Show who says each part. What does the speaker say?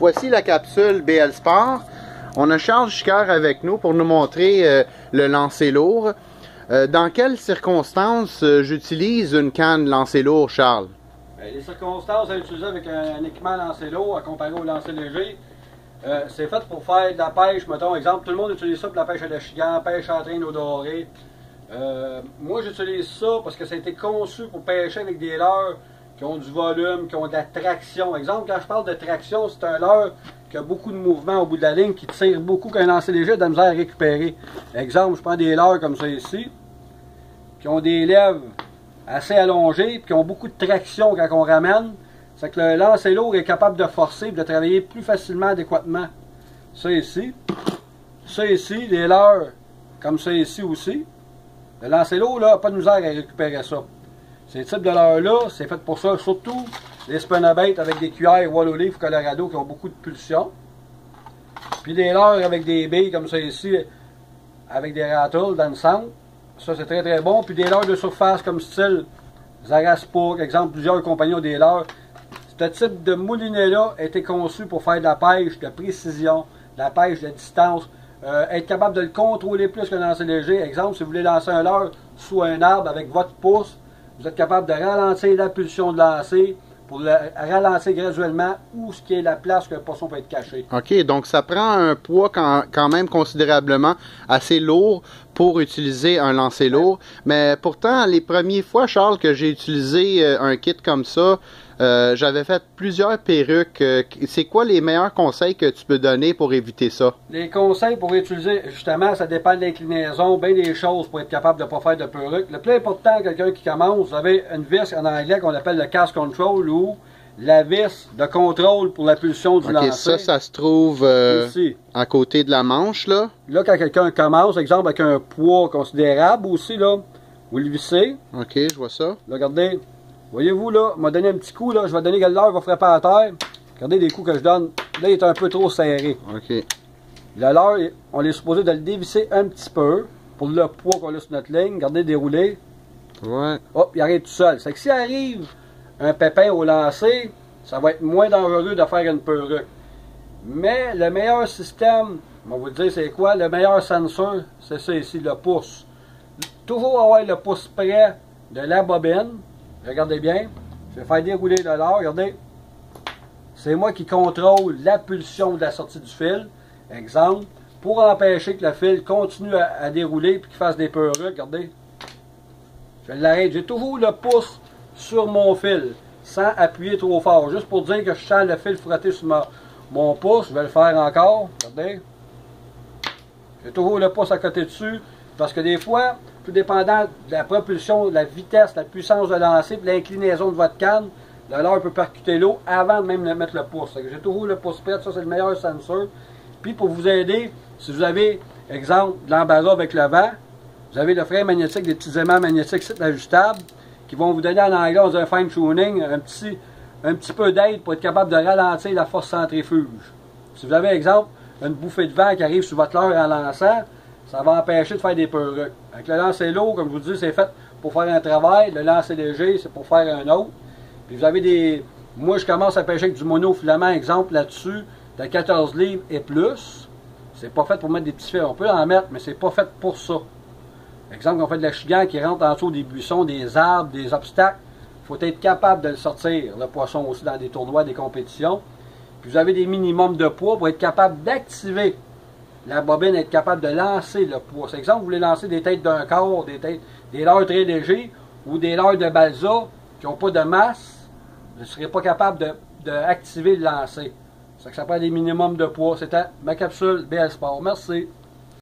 Speaker 1: voici la capsule BL Sport. On a Charles Gicquard avec nous pour nous montrer le lancer lourd. Dans quelles circonstances j'utilise une canne lancer lourd, Charles?
Speaker 2: Les circonstances à utiliser avec un équipement lancer lourd à comparer au lancer léger, c'est fait pour faire de la pêche. Mettons, exemple, tout le monde utilise ça pour la pêche à l'échigan, pêche à traîne au doré. Moi, j'utilise ça parce que ça a été conçu pour pêcher avec des leurres qui ont du volume, qui ont de la traction. Exemple, quand je parle de traction, c'est un leurre qui a beaucoup de mouvement au bout de la ligne, qui tire beaucoup, qu'un lancer léger a de la misère à récupérer. Exemple, je prends des leurres comme ça ici, qui ont des lèvres assez allongées, puis qui ont beaucoup de traction quand on ramène. C'est que le lancer lourd est capable de forcer et de travailler plus facilement, adéquatement. Ça ici, des leurres comme ça ici aussi. Le lancer lourd, là, pas de misère à récupérer ça. Ces types de leurres-là, c'est fait pour ça, surtout les spinnerbaits avec des cuillères Wallow Leaf Colorado qui ont beaucoup de pulsion. Puis des leurres avec des billes comme ça ici, avec des rattles dans le centre. Ça, c'est très très bon. Puis des leurres de surface comme style Zaraspa, exemple, plusieurs compagnies ont des leurres. Ce type de moulinet-là a été conçu pour faire de la pêche de précision, de la pêche de distance, être capable de le contrôler plus que lancer léger. Exemple, si vous voulez lancer un leurre sous un arbre avec votre pouce, vous êtes capable de ralentir la pulsion de lancer pour le ralentir graduellement où ce qui est la place que le poisson peut être caché.
Speaker 1: OK, donc ça prend un poids quand même considérablement assez lourd pour utiliser un lancer lourd. Mais pourtant, les premières fois, Charles, que j'ai utilisé un kit comme ça, j'avais fait plusieurs perruques. C'est quoi les meilleurs conseils que tu peux donner pour éviter ça? Les
Speaker 2: conseils pour utiliser, justement, ça dépend de l'inclinaison, bien des choses pour être capable de ne pas faire de perruque. Le plus important, quelqu'un qui commence, vous avez une vis en anglais qu'on appelle le cast control ou la vis de contrôle pour la pulsion du lancer.
Speaker 1: Ça se trouve ici, à côté de la manche, là.
Speaker 2: Là, quand quelqu'un commence, exemple, avec un poids considérable aussi, là, vous le vissez.
Speaker 1: OK, je vois ça.
Speaker 2: Là, regardez. Voyez-vous, là, il m'a donné un petit coup, là, je vais donner que le leurre va frapper à terre. Regardez les coups que je donne. Là, il est un peu trop serré.
Speaker 1: OK.
Speaker 2: Le leurre, on est supposé de le dévisser un petit peu pour le poids qu'on a sur notre ligne. Regardez, dérouler.
Speaker 1: Ouais.
Speaker 2: Hop, il arrête tout seul. C'est que s'il arrive un pépin au lancer, ça va être moins dangereux de faire une perruque. Mais le meilleur système, on va vous dire c'est quoi? Le meilleur sensor, c'est ça ici, le pouce. Toujours avoir le pouce près de la bobine. Regardez bien, je vais faire dérouler le leurre, regardez. C'est moi qui contrôle la pulsion de la sortie du fil. Exemple, pour empêcher que le fil continue à dérouler et qu'il fasse des perruques, regardez. Je l'arrête, j'ai toujours le pouce sur mon fil, sans appuyer trop fort. Juste pour dire que je sens le fil frotter sur mon pouce, je vais le faire encore, regardez. J'ai toujours le pouce à côté dessus, parce que des fois, tout dépendant de la propulsion, de la vitesse, de la puissance de lancer, de l'inclinaison de votre canne, le leurre peut percuter l'eau avant de même de mettre le pouce. J'ai toujours le pouce prêt, ça c'est le meilleur sensor. Puis pour vous aider, si vous avez, exemple, de l'embarras avec le vent, vous avez le frein magnétique, des petits aimants magnétiques ajustables, qui vont vous donner en anglais dans un fine tuning un petit peu d'aide pour être capable de ralentir la force centrifuge. Si vous avez, exemple, une bouffée de vent qui arrive sur votre leurre en lançant, ça va empêcher de faire des perruques. Avec le lancer lourd, comme je vous dis, c'est fait pour faire un travail. Le lancer léger, c'est pour faire un autre. Puis vous avez des... Moi, je commence à pêcher avec du monofilament, exemple, là-dessus, de 14 livres et plus. C'est pas fait pour mettre des petits fils. On peut en mettre, mais c'est pas fait pour ça. Exemple, on fait de l'achigan qui rentre en dessous des buissons, des arbres, des obstacles. Il faut être capable de le sortir, le poisson aussi, dans des tournois, des compétitions. Puis vous avez des minimums de poids pour être capable d'activer la bobine, être capable de lancer le poids. C'est exemple, vous voulez lancer des têtes d'un corps, des leurres très légers ou des leurres de balsa qui n'ont pas de masse, vous ne serez pas capable d'activer le lancer. Ça prend des minimums de poids. C'était ma capsule BL Sport. Merci.